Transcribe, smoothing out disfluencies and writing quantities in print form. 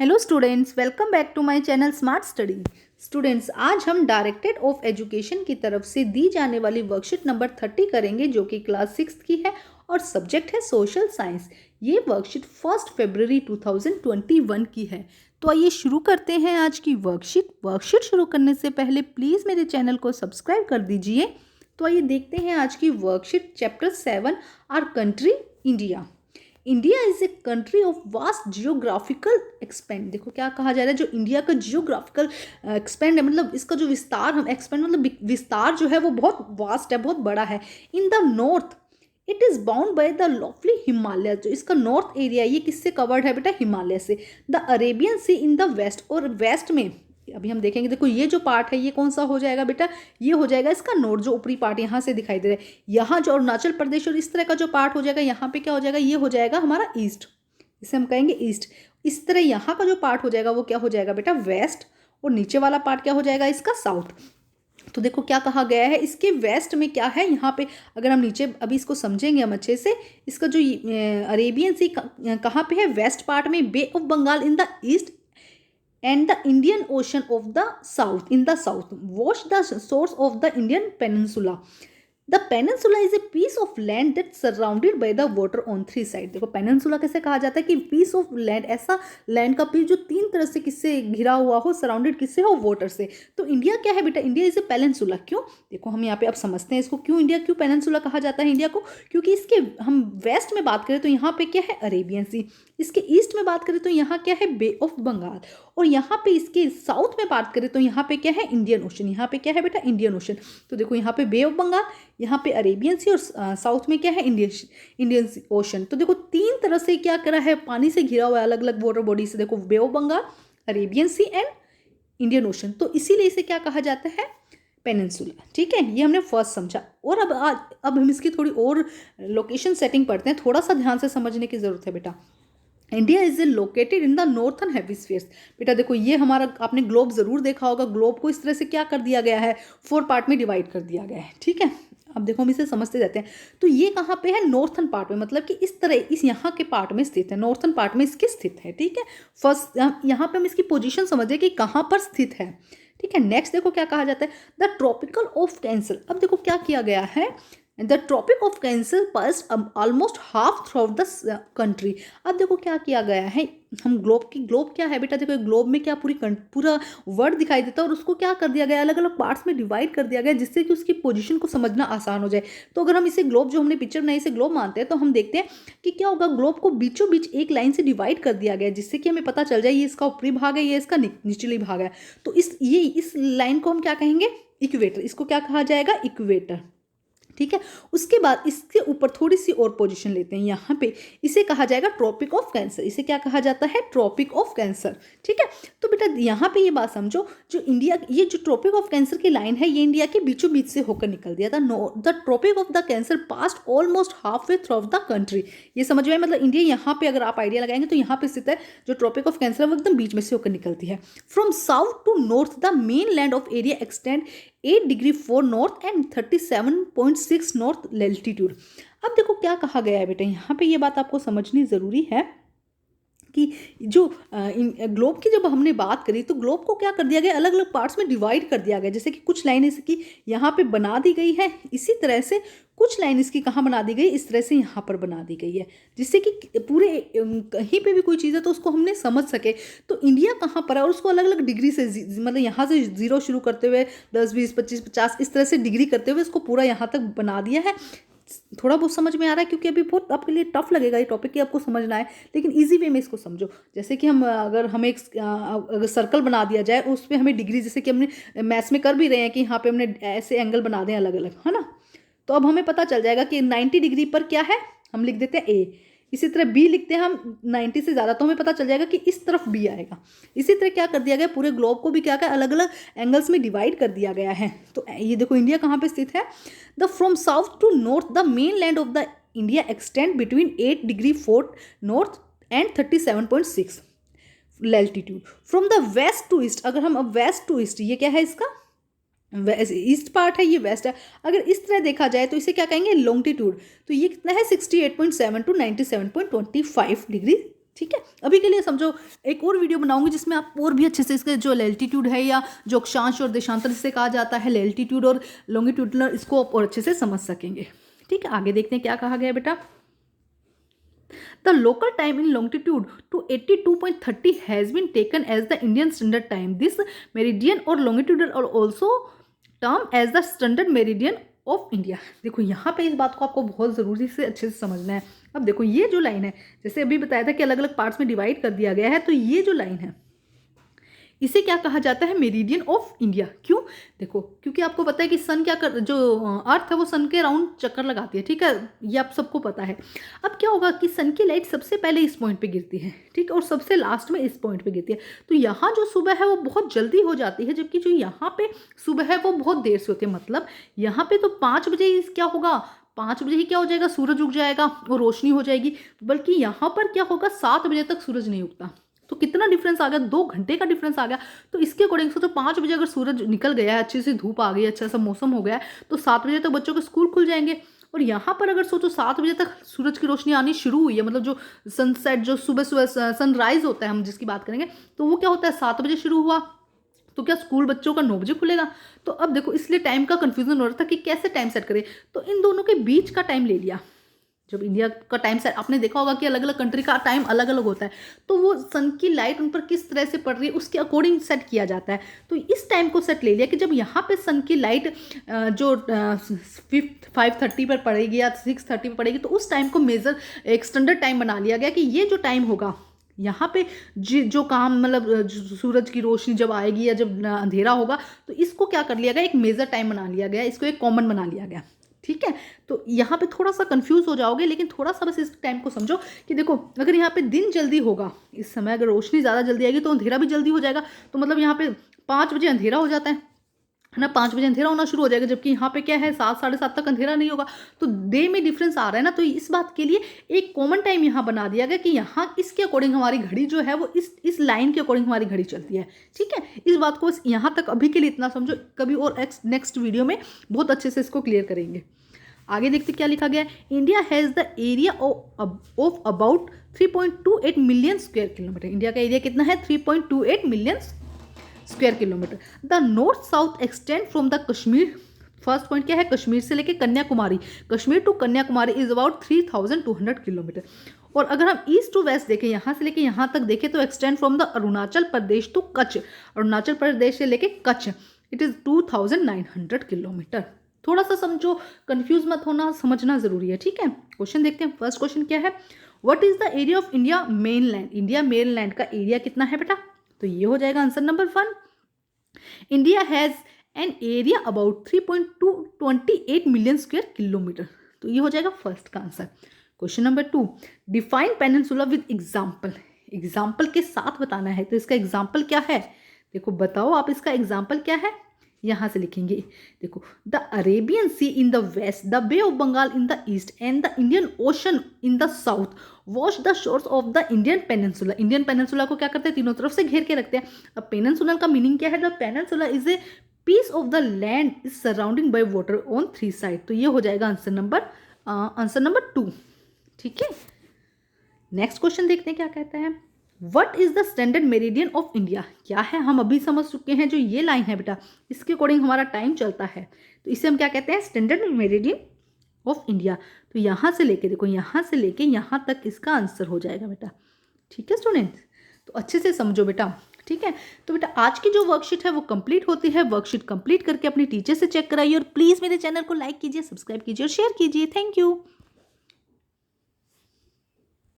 Hello students, welcome back to my channel smart study. Students, आज हम directed of education की तरफ से दी जाने वाली वर्कशीट नंबर 30 करेंगे, जो कि क्लास 6 की है और सब्जेक्ट है सोशल साइंस। ये वर्कशीट 1 फरवरी 2021 की है। तो आइए शुरू करते हैं आज की वर्कशीट शुरू करने से पहले प्लीज़ मेरे चैनल को सब्सक्राइब कर दीजिए। तो आइए देखते हैं आज की worksheet. Chapter 7, our country India. India is a country of vast geographical expand. देखो क्या कहा जा रहा है, जो इंडिया का जियोग्राफिकल एक्सपेंड है, मतलब इसका जो विस्तार, हम एक्सपेंड मतलब विस्तार जो है वो बहुत वास्ट है, बहुत बड़ा है। In the north it is bound by the lofty Himalaya. जो इसका नॉर्थ एरिया ये किससे कवर्ड है बेटा? हिमालय से। The Arabian Sea in the west, और वेस्ट में अभी हम देखेंगे। देखो ये जो पार्ट है ये कौन सा हो जाएगा बेटा? ये हो जाएगा इसका नॉर्थ। जो ऊपरी पार्ट यहाँ से दिखाई दे रहा है, यहाँ जो अरुणाचल प्रदेश और इस तरह का जो पार्ट हो जाएगा, यहाँ पे क्या हो जाएगा? ये हो जाएगा हमारा ईस्ट, इसे हम कहेंगे ईस्ट। इस तरह यहाँ का जो पार्ट हो जाएगा वो क्या हो जाएगा बेटा? वेस्ट। और नीचे वाला पार्ट क्या हो जाएगा इसका? साउथ। तो देखो क्या कहा गया है, इसके वेस्ट में क्या है यहाँ पे, अगर हम नीचे अभी इसको समझेंगे हम अच्छे से। इसका जो अरेबियन सी कहाँ पे है? वेस्ट पार्ट में। Bay of Bengal in the east and the Indian Ocean of the south in the south wash the source of the Indian peninsula. The peninsula is a piece of land that's surrounded by the water on three sides. देखो peninsula कैसे कहा जाता है कि piece of land, ऐसा land का piece जो तीन तरह से किससे घिरा हुआ हो, सराउंडेड किससे हो? वाटर से। तो इंडिया क्या है बेटा? India is A peninsula. क्यों? देखो हम यहाँ पे अब समझते हैं इसको, क्यों इंडिया, क्यों पेनिनसुला कहा जाता है इंडिया को। क्योंकि इसके हम वेस्ट में बात करें तो यहाँ पे क्या है? अरेबियन सी। इसके ईस्ट में बात करें तो यहाँ क्या है? बे ऑफ बंगाल। और यहाँ पे इसके साउथ में बात करें तो यहाँ पे क्या है? Indian ocean. यहाँ पे क्या है बेटा? Indian Ocean. तो देखो यहाँ पे बे ऑफ बंगाल, यहाँ पे अरेबियन सी, और साउथ में क्या है? Indian Ocean. तो देखो तीन तरह से क्या करा है, पानी से घिरा हुआ है, अलग अलग वाटर बॉडी से। देखो Bay of Bengal, Arabian Sea and Indian Ocean. तो इसीलिए इसे क्या कहा जाता है? पेनिनसुला। ठीक है, ये हमने फर्स्ट समझा। और अब हम इसकी थोड़ी और लोकेशन सेटिंग पढ़ते हैं। थोड़ा सा ध्यान से समझने की जरूरत है बेटा। India is located in the northern hemisphere. बेटा देखो ये हमारा, आपने ग्लोब जरूर देखा होगा। ग्लोब को इस तरह से क्या कर दिया गया है? 4 पार्ट में डिवाइड कर दिया गया है। ठीक है, अब देखो हम इसे समझते जाते हैं। तो ये कहाँ पे है? नॉर्थन पार्ट में, मतलब कि इस तरह इस यहाँ के पार्ट में स्थित है, नॉर्थन पार्ट में इसके स्थित है। ठीक है, फर्स्ट यहाँ पे हम इसकी पोजीशन समझे कि कहाँ पर स्थित है। ठीक है, नेक्स्ट देखो क्या कहा जाता है, द ट्रॉपिकल ऑफ कैंसर। अब देखो क्या किया गया है, the Tropic of Cancer pass almost half throughout the country. अब देखो क्या किया गया है, हम ग्लोब क्या है बेटा? देखो ग्लोब में क्या पूरा वर्ड दिखाई देता है, और उसको क्या कर दिया गया? अलग अलग पार्ट्स में डिवाइड कर दिया गया, जिससे कि उसकी पोजीशन को समझना आसान हो जाए। तो अगर हम इसे ग्लोब, जो हमने पिक्चर बनाई, इसे ग्लोब मानते हैं, तो हम देखते हैं कि क्या होगा, ग्लोब को बीचों बीच एक लाइन से डिवाइड कर दिया गया, जिससे कि हमें पता चल जाए ये इसका ऊपरी भाग है, ये इसका निचली भाग है। तो इस लाइन को हम क्या कहेंगे? इक्वेटर। इसको क्या कहा जाएगा? इक्वेटर। ठीक है, उसके बाद इसके ऊपर थोड़ी सी और पोजीशन लेते हैं, यहाँ पे इसे कहा जाएगा ट्रॉपिक ऑफ कैंसर। इसे क्या कहा जाता है? Tropic of Cancer. ठीक है, तो बेटा यहाँ पे ये बात समझो, जो इंडिया, ये जो ट्रॉपिक ऑफ कैंसर की लाइन है, ये इंडिया के बीचों बीच से होकर निकल दिया था। The Tropic of the Cancer past almost half way through of the country. ये समझ में, मतलब इंडिया यहाँ पे अगर आप आइडिया लगाएंगे तो यहाँ पे स्थित है। जो ट्रॉपिक ऑफ कैंसर है वो एकदम बीच में से होकर निकलती है। From south to north the main land of area extend 8 degree 4 north and 37.6 north latitude. अब देखो क्या कहा गया है बेटा, यहाँ पे ये बात आपको समझनी ज़रूरी है कि जो ग्लोब की जब हमने बात करी, तो ग्लोब को क्या कर दिया गया? अलग अलग पार्ट्स में डिवाइड कर दिया गया। जैसे कि कुछ लाइन इसकी यहाँ पे बना दी गई है, इसी तरह से कुछ लाइन इसकी कहाँ बना दी गई? इस तरह से यहाँ पर बना दी गई है, जिससे कि पूरे कहीं पे भी कोई चीज़ है तो उसको हमने समझ सके। तो इंडिया कहाँ पर है, और उसको अलग अलग डिग्री से, मतलब यहाँ से 0 शुरू करते हुए 10, 20, 25, 50 इस तरह से डिग्री करते हुए इसको पूरा यहाँ तक बना दिया है। थोड़ा बहुत समझ में आ रहा है? क्योंकि अभी बहुत आपके लिए टफ लगेगा ये टॉपिक कि आपको समझना है, लेकिन इजी वे में इसको समझो। जैसे कि अगर हमें अगर सर्कल बना दिया जाए, उस पर हमें डिग्री, जैसे कि हमने मैथ्स में कर भी रहे हैं कि यहाँ पे हमने ऐसे एंगल बना दें अलग अलग, है ना। तो अब हमें पता चल जाएगा कि 90 डिग्री पर क्या है, हम लिख देते हैं ए। इसी तरह बी लिखते हैं हम 90 से ज़्यादा, तो हमें पता चल जाएगा कि इस तरफ बी आएगा। इसी तरह क्या कर दिया गया, पूरे ग्लोब को भी क्या क्या अलग अलग एंगल्स में डिवाइड कर दिया गया है। तो ये देखो इंडिया कहाँ पे स्थित है, the from south to north the main land of the India extend between 8 degree 4 north and 37.6 latitude. From the west to east, अगर हम अब वेस्ट टू ईस्ट, ये क्या है इसका? ईस्ट पार्ट है, ये वेस्ट है। अगर इस तरह देखा जाए तो इसे क्या कहेंगे? लॉन्गिट्यूड। तो ये कितना है? 68.7 to 97.25 डिग्री ठीक है, अभी के लिए समझो, एक और वीडियो बनाऊंगी जिसमें आप और भी अच्छे से इसके जो लैटिट्यूड है या जो अक्षांश और देशांतर जिसे कहा जाता है, लैटिट्यूड और लॉन्गिट्यूडनल, इसको आप और अच्छे से समझ सकेंगे। ठीक है, आगे देखते हैं क्या कहा गया है बेटा। The local time in longitude to 82.30 has been taken as the Indian Standard Time. This meridian or longitudinal are also termed as the Standard Meridian of India. देखो यहाँ पे इस बात को आपको बहुत ज़रूरी से अच्छे से समझना है। अब देखो ये जो लाइन है, जैसे अभी बताया था कि अलग अलग पार्ट्स में डिवाइड कर दिया गया है, तो ये जो लाइन है इसे क्या कहा जाता है, मेरिडियन ऑफ इंडिया। क्यों? देखो, क्योंकि आपको पता है कि सन क्या कर, जो अर्थ है वो सन के राउंड चक्कर लगाती है। ठीक है, ये आप सबको पता है। अब क्या होगा कि सन की लाइट सबसे पहले इस पॉइंट पे गिरती है, ठीक है, और सबसे लास्ट में इस पॉइंट पे गिरती है। तो यहाँ जो सुबह है वो बहुत जल्दी हो जाती है, जबकि जो यहाँ पे सुबह है वो बहुत देर से होती है। मतलब यहाँ पे तो 5 बजे क्या होगा, 5 बजे ही क्या हो जाएगा, सूरज उग जाएगा और रोशनी हो जाएगी। बल्कि यहाँ पर क्या होगा, 7 बजे तक सूरज नहीं उगता। तो कितना डिफरेंस आ गया, 2 घंटे का डिफरेंस आ गया। तो इसके अकॉर्डिंग से तो 5 बजे अगर सूरज निकल गया है, अच्छी सी धूप आ गई, अच्छा सा मौसम हो गया है, तो 7 बजे तक बच्चों के स्कूल खुल जाएंगे। और यहाँ पर अगर सोचो 7 बजे तक सूरज की रोशनी आनी शुरू हुई है, मतलब जो सनसेट, जो सुबह सुबह सनराइज होता है हम जिसकी बात करेंगे, तो वो क्या होता है 7 बजे शुरू हुआ, तो क्या स्कूल बच्चों का 9 बजे खुलेगा। तो अब देखो, इसलिए टाइम का कंफ्यूजन हो रहा था कि कैसे टाइम सेट करें, तो इन दोनों के बीच का टाइम ले लिया। जब इंडिया का टाइम सेट, आपने देखा होगा कि अलग अलग कंट्री का टाइम अलग अलग होता है, तो वो सन की लाइट उन पर किस तरह से पड़ रही है उसके अकॉर्डिंग सेट किया जाता है। तो इस टाइम को सेट ले लिया कि जब यहाँ पे सन की लाइट जो 5:30 पर पड़ेगी या 6:30 पर पड़ेगी, तो उस टाइम को मेजर एक स्टैंडर्ड टाइम बना लिया गया कि ये जो टाइम होगा यहाँ पे जो काम, मतलब सूरज की रोशनी जब आएगी या जब अंधेरा होगा, तो इसको क्या कर लिया गया, एक मेजर टाइम बना लिया गया, इसको एक कॉमन बना लिया गया। ठीक है, तो यहाँ पे थोड़ा सा कंफ्यूज हो जाओगे, लेकिन थोड़ा सा बस इस टाइम को समझो कि देखो, अगर यहाँ पे दिन जल्दी होगा, इस समय अगर रोशनी ज़्यादा जल्दी आएगी तो अंधेरा भी जल्दी हो जाएगा। तो मतलब यहाँ पे 5 बजे अंधेरा हो जाता है ना, 5 बजे अंधेरा होना शुरू हो जाएगा, जबकि यहाँ पे क्या है 7 साढ़े 7 तक अंधेरा नहीं होगा। तो डे में डिफरेंस आ रहा है ना, तो इस बात के लिए एक कॉमन टाइम यहाँ बना दिया गया कि यहाँ इसके अकॉर्डिंग हमारी घड़ी जो है वो इस लाइन के अकॉर्डिंग हमारी घड़ी चलती है। ठीक है, इस बात को यहाँ तक अभी के लिए इतना समझो, कभी और नेक्स्ट वीडियो में बहुत अच्छे से इसको क्लियर करेंगे। आगे देखते क्या लिखा गया है। India has the area of about 3.28 million square kilometre. India का एरिया कितना है, 3.28 million square kilometre. The north south extend from the Kashmir, first point क्या है, कश्मीर से लेके Kanyakumari, Kashmir to Kanyakumari is about 3200 kilometre. और अगर हम ईस्ट टू वेस्ट देखें, यहाँ से लेके यहाँ तक देखें, तो extend from the Arunachal Pradesh to Kutch, Arunachal Pradesh से लेके कच्छ, इट इज़ 2900 किलोमीटर। थोड़ा सा समझो, कंफ्यूज मत होना, समझना जरूरी है। ठीक है, क्वेश्चन देखते हैं। फर्स्ट क्वेश्चन क्या है, what is the area of India main land. India main land का एरिया कितना है बेटा, तो ये हो जाएगा answer number 1। India has an area about 3.28 million square kilometre, तो ये हो जाएगा फर्स्ट का answer. Question number 2, define peninsula with example. Example के साथ बताना है, तो इसका एग्जाम्पल क्या है, देखो बताओ आप, इसका एग्जाम्पल क्या है, यहाँ से लिखेंगे। देखो, the Arabian Sea in the west, the Bay of Bengal in the east and the Indian Ocean in the south wash the shores of the Indian peninsula. Indian peninsula को क्या करते हैं, तीनों तरफ से घेर के रखते हैं। अब पेनिनसुला का मीनिंग क्या है, the peninsula is a piece of the land is surrounding by water on 3 side, तो ये हो जाएगा आंसर नंबर 2। ठीक है, नेक्स्ट क्वेश्चन देखते हैं क्या कहता है। What is the standard meridian of India, क्या है, हम अभी समझ चुके हैं, जो ये लाइन है बेटा, इसके अकॉर्डिंग हमारा टाइम चलता है, तो इसे हम क्या कहते हैं, स्टैंडर्ड मेरिडियन ऑफ इंडिया। तो यहाँ से लेके देखो, यहाँ से लेके यहाँ तक इसका आंसर हो जाएगा बेटा। ठीक है स्टूडेंट्स, तो अच्छे से समझो बेटा। ठीक है, तो बेटा आज की जो वर्कशीट है वो कंप्लीट होती है। वर्कशीट कंप्लीट करके अपनी टीचर से चेक कराइए, और प्लीज़ मेरे चैनल को लाइक कीजिए, सब्सक्राइब कीजिए और शेयर कीजिए। Thank you.